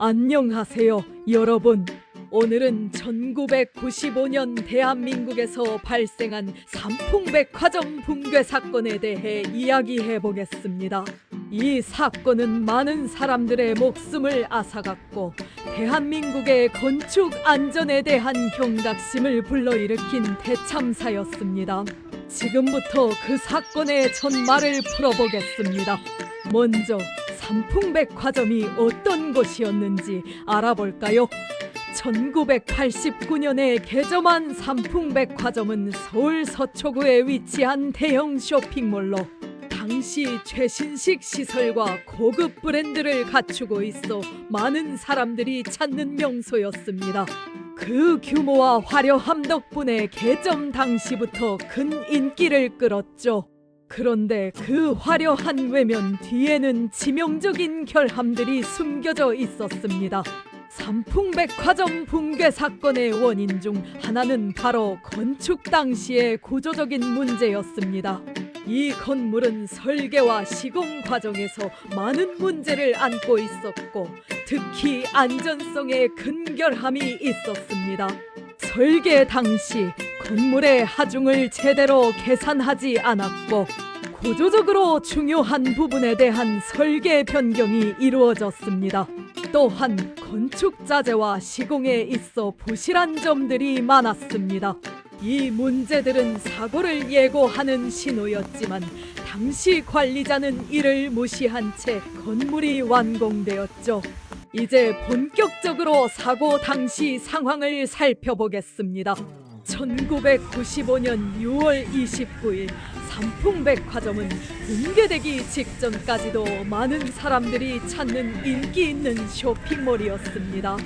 안녕하세요, 여러분. 오늘은 1995년 대한민국에서 발생한 삼풍백화점 붕괴 사건에 대해 이야기해 보겠습니다. 이 사건은 많은 사람들의 목숨을 앗아갔고 대한민국의 건축 안전에 대한 경각심을 불러일으킨 대참사였습니다. 지금부터 그 사건의 전말을 풀어보겠습니다. 먼저 삼풍백화점이 어떤 곳이었는지 알아볼까요? 1989년에 개점한 삼풍백화점은 서울 서초구에 위치한 대형 쇼핑몰로 당시 최신식 시설과 고급 브랜드를 갖추고 있어 많은 사람들이 찾는 명소였습니다. 그 규모와 화려함 덕분에 개점 당시부터 큰 인기를 끌었죠. 그런데 그 화려한 외면 뒤에는 치명적인 결함들이 숨겨져 있었습니다. 삼풍백화점 붕괴 사건의 원인 중 하나는 바로 건축 당시의 구조적인 문제였습니다. 이 건물은 설계와 시공 과정에서 많은 문제를 안고 있었고 특히 안전성에 큰 결함이 있었습니다. 설계 당시 건물의 하중을 제대로 계산하지 않았고 구조적으로 중요한 부분에 대한 설계 변경이 이루어졌습니다. 또한 건축 자재와 시공에 있어 부실한 점들이 많았습니다. 이 문제들은 사고를 예고하는 신호였지만 당시 관리자는 이를 무시한 채 건물이 완공되었죠. 이제 본격적으로 사고 당시 상황을 살펴보겠습니다. 1995년 6월 29일 삼풍백화점은 붕괴되기 직전까지도 많은 사람들이 찾는 인기 있는 쇼핑몰이었습니다.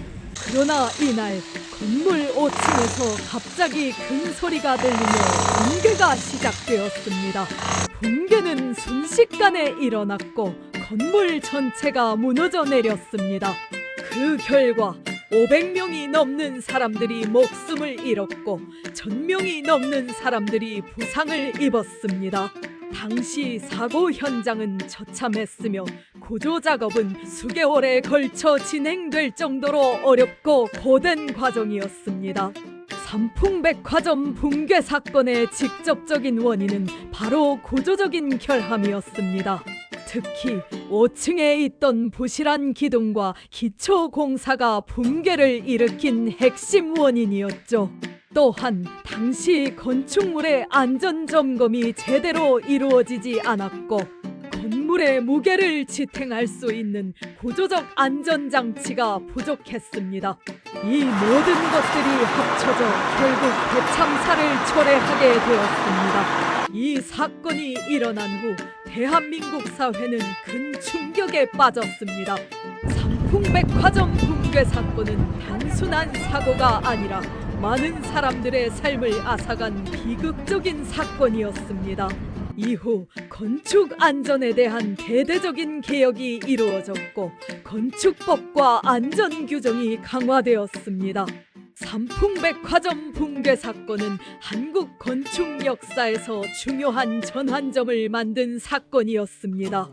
그러나 이날 건물 5층에서 갑자기 큰 소리가 들리며 붕괴가 시작되었습니다. 붕괴는 순식간에 일어났고 건물 전체가 무너져 내렸습니다. 그 결과 500명이 넘는 사람들이 목숨을 잃었고 1000명이 넘는 사람들이 부상을 입었습니다. 당시 사고 현장은 처참했으며 구조 작업은 수개월에 걸쳐 진행될 정도로 어렵고 고된 과정이었습니다. 삼풍백화점 붕괴 사건의 직접적인 원인은 바로 구조적인 결함이었습니다. 특히 5층에 있던 부실한 기둥과 기초 공사가 붕괴를 일으킨 핵심 원인이었죠. 또한 당시 건축물의 안전 점검이 제대로 이루어지지 않았고 건물의 무게를 지탱할 수 있는 구조적 안전 장치가 부족했습니다. 이 모든 것들이 합쳐져 결국 대참사를 초래하게 되었습니다. 이 사건이 일어난 후 대한민국 사회는 큰 충격에 빠졌습니다. 삼풍백화점 붕괴 사건은 단순한 사고가 아니라 많은 사람들의 삶을 앗아간 비극적인 사건이었습니다. 이후 건축 안전에 대한 대대적인 개혁이 이루어졌고 건축법과 안전 규정이 강화되었습니다. 삼풍백화점 붕괴 사건은 한국 건축 역사에서 중요한 전환점을 만든 사건이었습니다.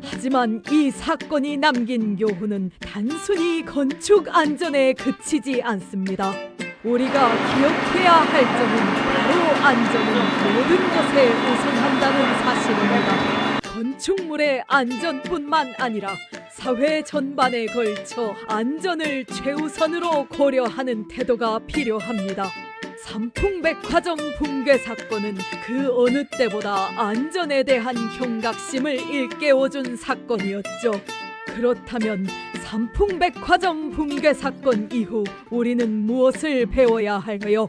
하지만 이 사건이 남긴 교훈은 단순히 건축 안전에 그치지 않습니다. 우리가 기억해야 할 점은 바로 안전은 모든 것에 우선한다는 사실입니다. 건축물의 안전뿐만 아니라 사회 전반에 걸쳐 안전을 최우선으로 고려하는 태도가 필요합니다. 삼풍백화점 붕괴 사건은 그 어느 때보다 안전에 대한 경각심을 일깨워준 사건이었죠. 그렇다면 삼풍백화점 붕괴 사건 이후 우리는 무엇을 배워야 할까요?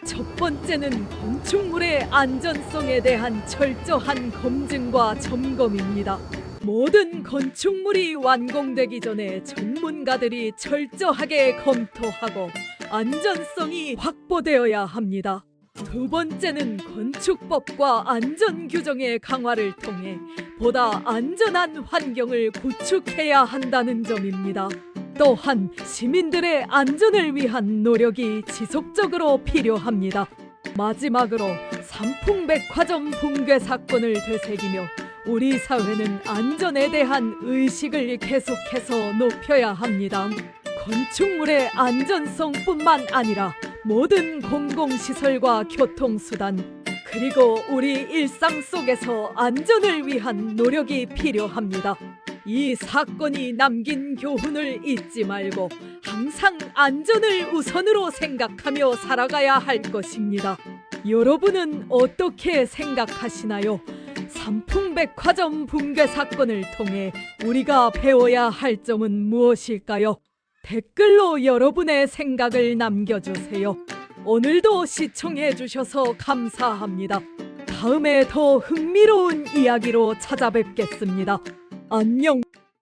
첫 번째는 건축물의 안전성에 대한 철저한 검증과 점검입니다. 모든 건축물이 완공되기 전에 전문가들이 철저하게 검토하고 안전성이 확보되어야 합니다. 두 번째는 건축법과 안전규정의 강화를 통해 보다 안전한 환경을 구축해야 한다는 점입니다. 또한 시민들의 안전을 위한 노력이 지속적으로 필요합니다. 마지막으로 삼풍백화점 붕괴 사건을 되새기며 우리 사회는 안전에 대한 의식을 계속해서 높여야 합니다. 건축물의 안전성뿐만 아니라 모든 공공시설과 교통수단, 그리고 우리 일상 속에서 안전을 위한 노력이 필요합니다. 이 사건이 남긴 교훈을 잊지 말고 항상 안전을 우선으로 생각하며 살아가야 할 것입니다. 여러분은 어떻게 생각하시나요? 삼풍백화점 붕괴 사건을 통해 우리가 배워야 할 점은 무엇일까요? 댓글로 여러분의 생각을 남겨주세요. 오늘도 시청해 주셔서 감사합니다. 다음에 더 흥미로운 이야기로 찾아뵙겠습니다. 안녕.